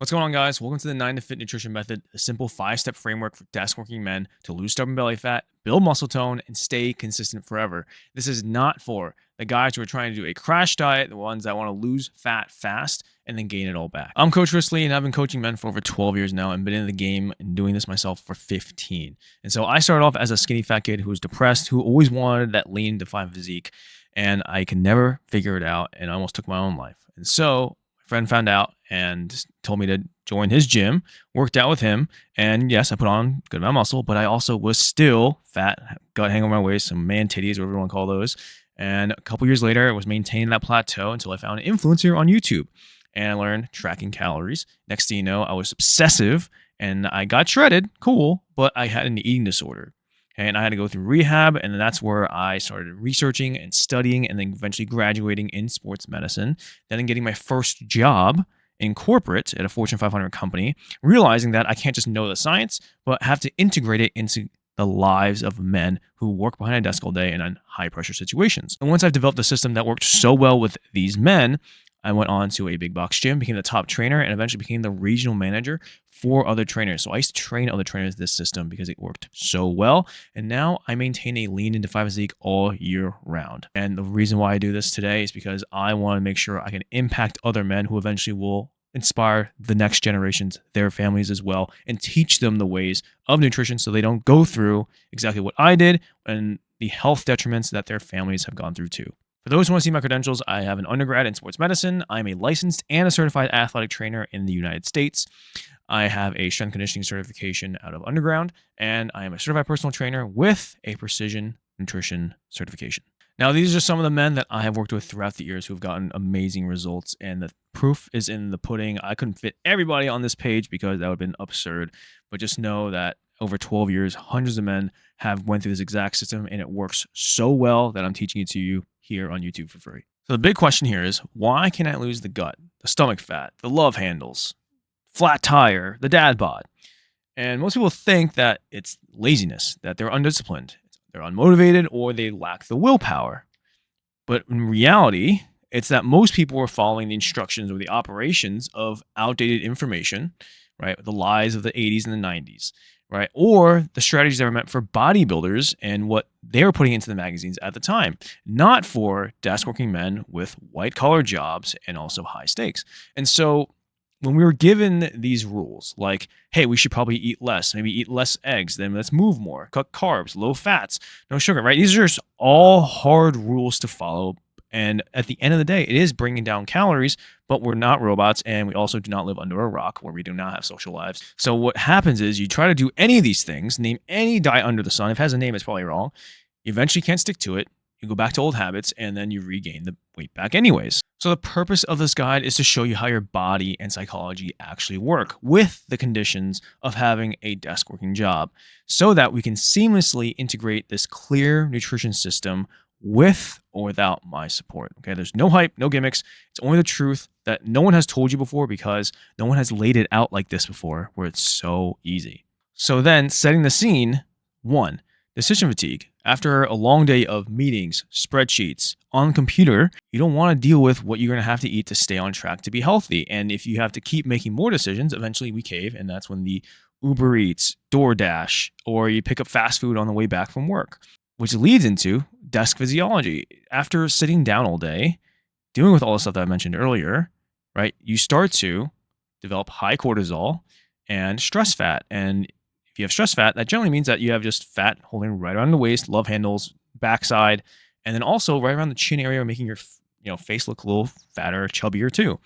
What's going on, guys? Welcome to the 9 to Fit Nutrition Method, a simple 5-step framework for desk working men to lose stubborn belly fat, build muscle tone, and stay consistent forever. This is not for the guys who are trying to do a crash diet, the ones that want to lose fat fast and then gain it all back. I'm Coach Risley, and I've been coaching men for over 12 years now and been in the game and doing this myself for 15. And so I started off as a skinny fat kid who was depressed, who always wanted that lean, defined physique, and I could never figure it out, and I almost took my own life. And so friend found out and told me to join his gym, worked out with him, and yes, I put on a good amount of muscle, but I also was still fat, gut hanging over my waist, some man titties, whatever you want to call those. And a couple years later, I was maintaining that plateau until I found an influencer on YouTube, and I learned tracking calories. Next thing you know, I was obsessive, and I got shredded, cool, but I had an eating disorder. And I had to go through rehab, and that's where I started researching and studying and then eventually graduating in sports medicine, then getting my first job in corporate at a Fortune 500 company, realizing that I can't just know the science, but have to integrate it into the lives of men who work behind a desk all day and in high pressure situations. And once I've developed a system that worked so well with these men, I went on to a big box gym, became the top trainer, and eventually became the regional manager for other trainers. So I used to train other trainers this system because it worked so well. And now I maintain a lean and defined physique all year round. And the reason why I do this today is because I want to make sure I can impact other men who eventually will inspire the next generations, their families as well, and teach them the ways of nutrition so they don't go through exactly what I did and the health detriments that their families have gone through too. For those who want to see my credentials, I have an undergrad in sports medicine. I'm a licensed and a certified athletic trainer in the United States. I have a strength conditioning certification out of underground, and I am a certified personal trainer with a precision nutrition certification. Now, these are some of the men that I have worked with throughout the years who have gotten amazing results, and the proof is in the pudding. I couldn't fit everybody on this page because that would have been absurd, but just know that over 12 years, hundreds of men have went through this exact system, and it works so well that I'm teaching it to you here on YouTube for free. So the big question here is, why can't I lose the gut, the stomach fat, the love handles, flat tire, the dad bod? And most people think that it's laziness, that they're undisciplined, they're unmotivated, or they lack the willpower. But in reality, it's that most people are following the instructions or the operations of outdated information, right? The lies of the 80s and the 90s. Right? Or the strategies that were meant for bodybuilders and what they were putting into the magazines at the time, not for desk working men with white collar jobs and also high stakes. And so when we were given these rules, like, hey, we should probably eat less, maybe eat less eggs, then let's move more, cut carbs, low fats, no sugar, right? These are just all hard rules to follow. And at the end of the day, it is bringing down calories, but we're not robots, and we also do not live under a rock where we do not have social lives. So what happens is you try to do any of these things, name any diet under the sun. If it has a name, it's probably wrong. You eventually can't stick to it. You go back to old habits, and then you regain the weight back anyways. So the purpose of this guide is to show you how your body and psychology actually work with the conditions of having a desk working job so that we can seamlessly integrate this clear nutrition system with or without my support. Okay, there's no hype, no gimmicks. It's only the truth that no one has told you before because no one has laid it out like this before, where it's so easy. So then, setting the scene, 1, decision fatigue. After a long day of meetings, spreadsheets, on the computer, you don't want to deal with what you're going to have to eat to stay on track to be healthy. And if you have to keep making more decisions, eventually we cave, and that's when the Uber Eats, DoorDash, or you pick up fast food on the way back from work. Which leads into desk physiology. After sitting down all day, dealing with all the stuff that I mentioned earlier, right, you start to develop high cortisol and stress fat. And if you have stress fat, that generally means that you have just fat holding right around the waist, love handles, backside, and then also right around the chin area, making your face look a little fatter, chubbier too.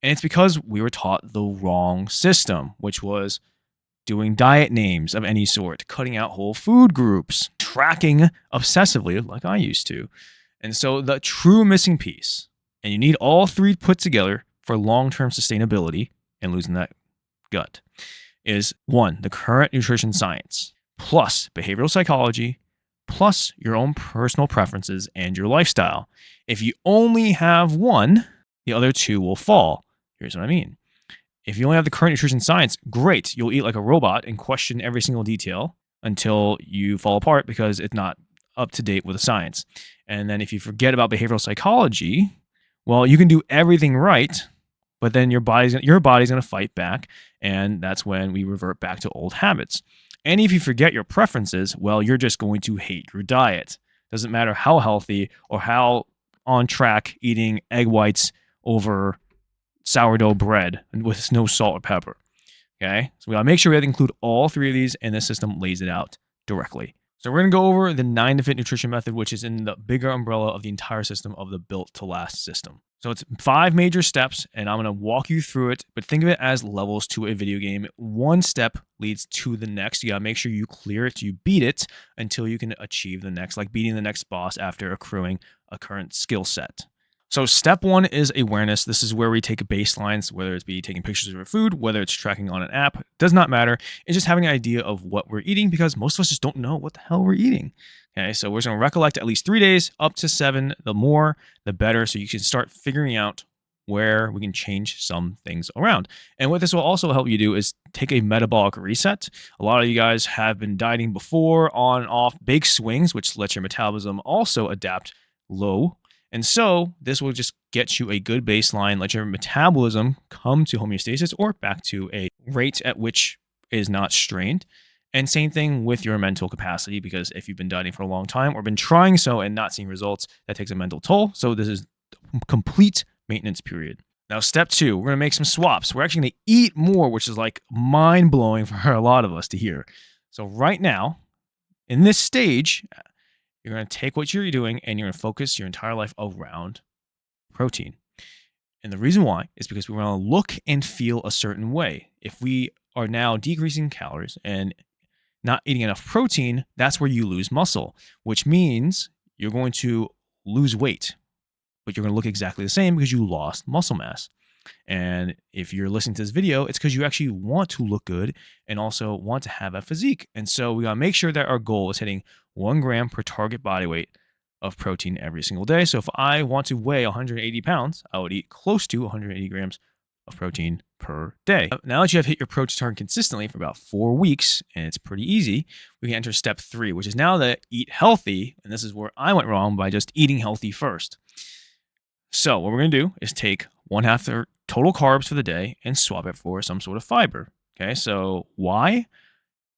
And it's because we were taught the wrong system, which was doing diet names of any sort, cutting out whole food groups, tracking obsessively like I used to. And so the true missing piece, and you need all three put together for long-term sustainability and losing that gut, is 1, the current nutrition science, plus behavioral psychology, plus your own personal preferences and your lifestyle. If you only have one, the other 2 will fall. Here's what I mean. If you only have the current nutrition science, great. You'll eat like a robot and question every single detail until you fall apart because it's not up to date with the science. And then if you forget about behavioral psychology, well, you can do everything right, but then your body's going to fight back, and that's when we revert back to old habits. And if you forget your preferences, well, you're just going to hate your diet. Doesn't matter how healthy or how on track eating egg whites over sourdough bread with no salt or pepper. Okay, so we gotta make sure we have to include all three of these, and the system lays it out directly. So we're gonna go over the 9 to Fit nutrition method, which is in the bigger umbrella of the entire system of the Built to Last system. So it's 5 major steps, and I'm gonna walk you through it, but think of it as levels to a video game. One step leads to the next. You gotta make sure you clear it, you beat it until you can achieve the next, like beating the next boss after accruing a current skill set. So step 1 is awareness. This is where we take baselines, whether it's be taking pictures of our food, whether it's tracking on an app, does not matter. It's just having an idea of what we're eating, because most of us just don't know what the hell we're eating. Okay, so we're just gonna recollect at least 3 days, up to 7. The more, the better. So you can start figuring out where we can change some things around. And what this will also help you do is take a metabolic reset. A lot of you guys have been dieting before, on and off, big swings, which lets your metabolism also adapt low. And so this will just get you a good baseline, let your metabolism come to homeostasis or back to a rate at which is not strained. And same thing with your mental capacity, because if you've been dieting for a long time or been trying so and not seeing results, that takes a mental toll. So this is complete maintenance period. Now, step 2, we're going to make some swaps. We're actually going to eat more, which is like mind blowing for a lot of us to hear. So right now, in this stage, you're going to take what you're doing and you're going to focus your entire life around protein. And the reason why is because we want to look and feel a certain way. If we are now decreasing calories and not eating enough protein, that's where you lose muscle, which means you're going to lose weight, but you're going to look exactly the same because you lost muscle mass. And if you're listening to this video, it's because you actually want to look good and also want to have a physique. And so we got to make sure that our goal is hitting 1 gram per target body weight of protein every single day. So if I want to weigh 180 pounds, I would eat close to 180 grams of protein per day. Now that you have hit your protein target consistently for about 4 weeks, and it's pretty easy, we can enter step 3, which is now the eat healthy. And this is where I went wrong by just eating healthy first. So what we're going to do is take 1/2 the total carbs for the day and swap it for some sort of fiber. Okay, so why?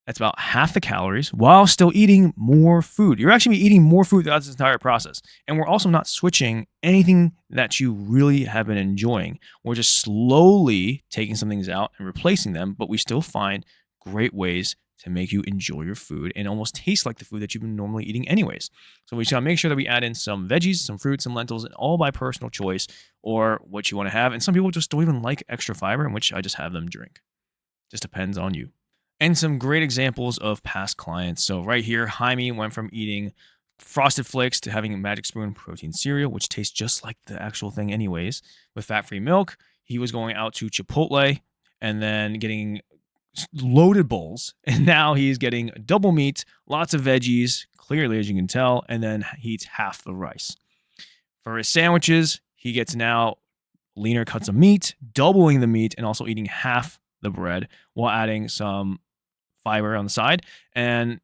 That's about half the calories while still eating more food. You're actually eating more food throughout this entire process. And we're also not switching anything that you really have been enjoying. We're just slowly taking some things out and replacing them, but we still find great ways to make you enjoy your food and almost taste like the food that you've been normally eating anyways. So we just gotta make sure that we add in some veggies, some fruits, some lentils, and all by personal choice or what you want to have. And some people just don't even like extra fiber, in which I just have them drink. Just depends on you. And some great examples of past clients. So right here, Jaime went from eating Frosted Flakes to having a Magic Spoon protein cereal, which tastes just like the actual thing anyways, with fat-free milk. He was going out to Chipotle and then getting loaded bowls, and now he's getting double meat, lots of veggies, clearly, as you can tell, and then he eats half the rice. For his sandwiches, he gets now leaner cuts of meat, doubling the meat, and also eating half the bread while adding some fiber on the side. And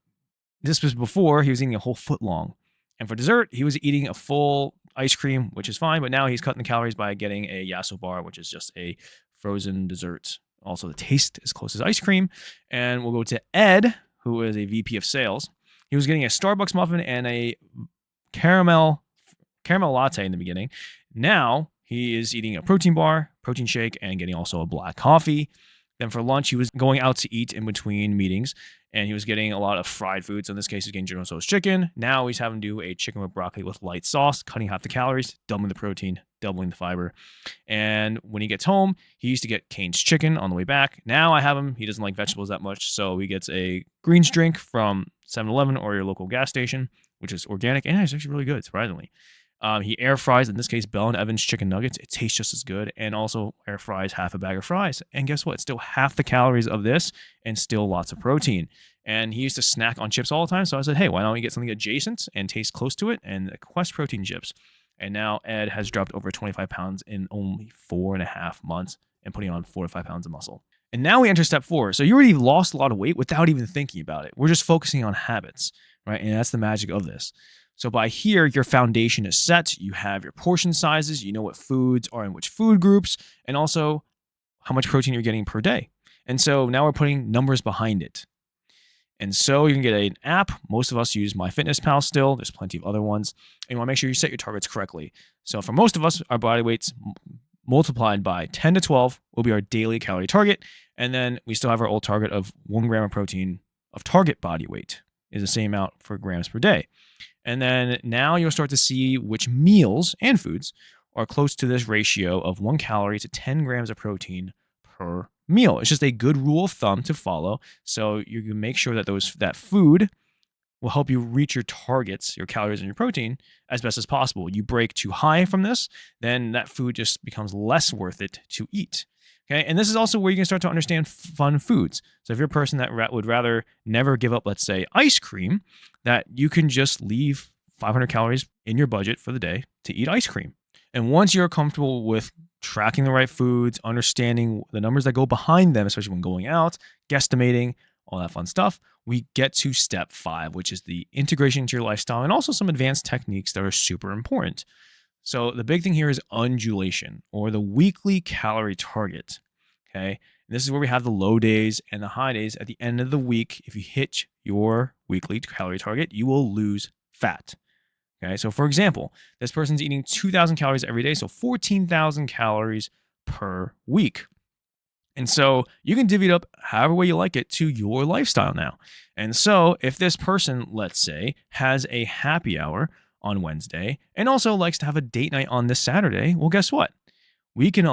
this was before he was eating a whole foot long. And for dessert, he was eating a full ice cream, which is fine, but now he's cutting the calories by getting a Yasso bar, which is just a frozen dessert. Also, the taste is close as ice cream. And we'll go to Ed, who is a VP of sales. He was getting a Starbucks muffin and a caramel latte in the beginning. Now he is eating a protein bar, protein shake, and getting also a black coffee. Then for lunch, he was going out to eat in between meetings, and he was getting a lot of fried foods. In this case, he's getting General Tso's chicken. Now he's having to do a chicken with broccoli with light sauce, cutting half the calories, doubling the protein, doubling the fiber. And when he gets home, he used to get Cane's chicken on the way back. Now I have him. He doesn't like vegetables that much, so he gets a greens drink from 7-Eleven or your local gas station, which is organic, and it's actually really good, surprisingly. He air fries, in this case, Bell & Evans chicken nuggets. It tastes just as good, and also air fries half a bag of fries. And guess what? Still half the calories of this and still lots of protein. And he used to snack on chips all the time, so I said, hey, why don't we get something adjacent and taste close to it? And the Quest protein chips. And now Ed has dropped over 25 pounds in only 4.5 months and putting on 4 to 5 pounds of muscle. And now we enter step 4. So you already lost a lot of weight without even thinking about it. We're just focusing on habits, right? And that's the magic of this. So by here, your foundation is set. You have your portion sizes. You know what foods are in which food groups, and also how much protein you're getting per day. And so now we're putting numbers behind it. And so you can get an app. Most of us use MyFitnessPal still. There's plenty of other ones. And you want to make sure you set your targets correctly. So for most of us, our body weights multiplied by 10 to 12 will be our daily calorie target. And then we still have our old target of 1 gram of protein of target body weight is the same amount for grams per day. And then now you'll start to see which meals and foods are close to this ratio of 1 calorie to 10 grams of protein per meal. It's just a good rule of thumb to follow. So you can make sure that that food will help you reach your targets, your calories and your protein as best as possible. You break too high from this, then that food just becomes less worth it to eat. Okay, and this is also where you can start to understand fun foods. So if you're a person that would rather never give up, let's say, ice cream, that you can just leave 500 calories in your budget for the day to eat ice cream. And once you're comfortable with tracking the right foods, understanding the numbers that go behind them, especially when going out, guesstimating, all that fun stuff, we get to step 5, which is the integration into your lifestyle and also some advanced techniques that are super important. So the big thing here is undulation, or the weekly calorie target. Okay, and this is where we have the low days and the high days. At the end of the week, if you hit your weekly calorie target, you will lose fat. Okay, so for example, this person's eating 2,000 calories every day, so 14,000 calories per week. And so you can divvy it up however way you like it to your lifestyle now. And so if this person, let's say, has a happy hour on Wednesday and also likes to have a date night on this Saturday, well, guess what? We can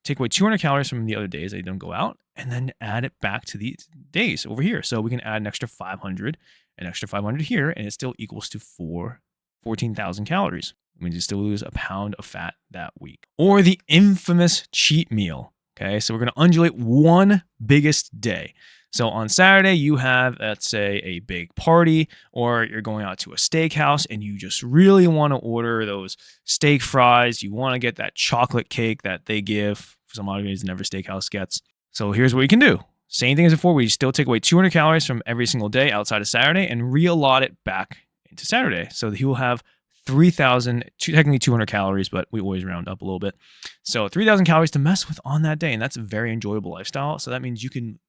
take away 200 calories from the other days they don't go out and then add it back to these days over here. So we can add an extra 500, an extra 500 here, and it still equals to 14,000 calories. I mean, you still lose a pound of fat that week. Or the infamous cheat meal. Okay, so we're going to undulate one biggest day. So on Saturday, you have, let's say, a big party, or you're going out to a steakhouse and you just really want to order those steak fries. You want to get that chocolate cake that they give for some odd reason every steakhouse gets. So here's what you can do. Same thing as before, we still take away 200 calories from every single day outside of Saturday and re-allot it back into Saturday. So he will have 3,000, technically 200 calories, but we always round up a little bit. So 3,000 calories to mess with on that day. And that's a very enjoyable lifestyle. So that means you can,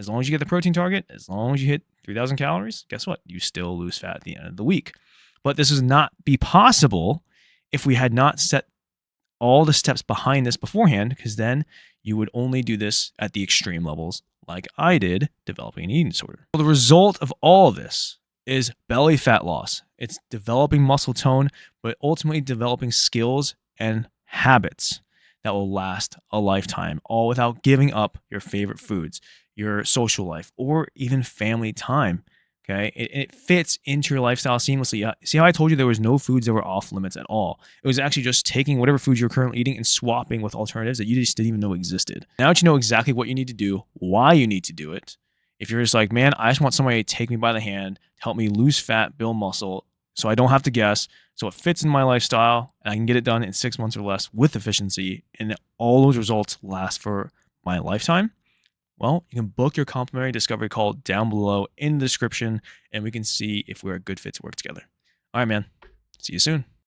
as long as you get the protein target, as long as you hit 3,000 calories, guess what? You still lose fat at the end of the week. But this would not be possible if we had not set all the steps behind this beforehand, because then you would only do this at the extreme levels like I did, developing an eating disorder. Well, the result of all of this is belly fat loss. It's developing muscle tone, but ultimately developing skills and habits that will last a lifetime, all without giving up your favorite foods, your social life, or even family time. Okay, it fits into your lifestyle seamlessly. See how I told you there was no foods that were off limits at all? It was actually just taking whatever foods you're currently eating and swapping with alternatives that you just didn't even know existed. Now that you know exactly what you need to do, why you need to do it, if you're just like, man, I just want somebody to take me by the hand, help me lose fat, build muscle, so I don't have to guess, so it fits in my lifestyle, and I can get it done in 6 months or less with efficiency, and all those results last for my lifetime, well, you can book your complimentary discovery call down below in the description, and we can see if we're a good fit to work together. All right, man. See you soon.